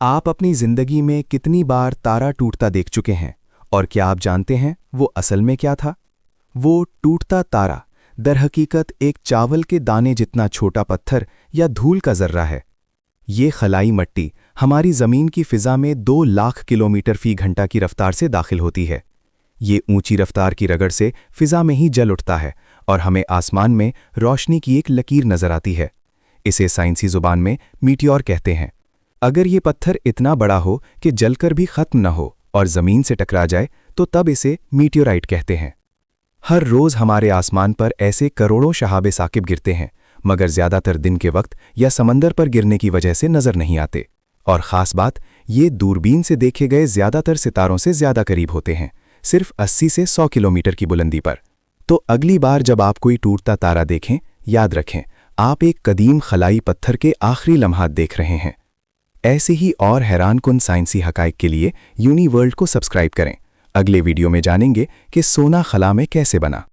آپ اپنی زندگی میں کتنی بار تارا ٹوٹتا دیکھ چکے ہیں اور کیا آپ جانتے ہیں وہ اصل میں کیا تھا؟ وہ ٹوٹتا تارا درحقیقت ایک چاول کے دانے جتنا چھوٹا پتھر یا دھول کا ذرہ ہے۔ یہ خلائی مٹی ہماری زمین کی فضا میں 2 لاکھ کلومیٹر فی گھنٹہ کی رفتار سے داخل ہوتی ہے۔ یہ اونچی رفتار کی رگڑ سے فضا میں ہی جل اٹھتا ہے اور ہمیں آسمان میں روشنی کی ایک لکیر نظر آتی ہے۔ اسے سائنسی زبان میں میٹیور کہتے ہیں۔ اگر یہ پتھر اتنا بڑا ہو کہ جل کر بھی ختم نہ ہو اور زمین سے ٹکرا جائے تو تب اسے میٹیورائٹ کہتے ہیں۔ ہر روز ہمارے آسمان پر ایسے کروڑوں شہاب ثاقب گرتے ہیں، مگر زیادہ تر دن کے وقت یا سمندر پر گرنے کی وجہ سے نظر نہیں آتے، اور خاص بات یہ دوربین سے دیکھے گئے زیادہ تر ستاروں سے زیادہ قریب ہوتے ہیں، صرف 80 سے 100 کلومیٹر کی بلندی پر۔ تو اگلی بار جب آپ کوئی ٹوٹتا تارا دیکھیں، یاد رکھیں آپ ایک قدیم خلائی پتھر کے آخری لمحات دیکھ رہے ہیں۔ ایسے ہی اور حیران کن سائنسی حقائق کے لیے یونی ورلڈ کو سبسکرائب کریں۔ اگلے ویڈیو میں جانیں گے کہ سونا خلا میں کیسے بنا۔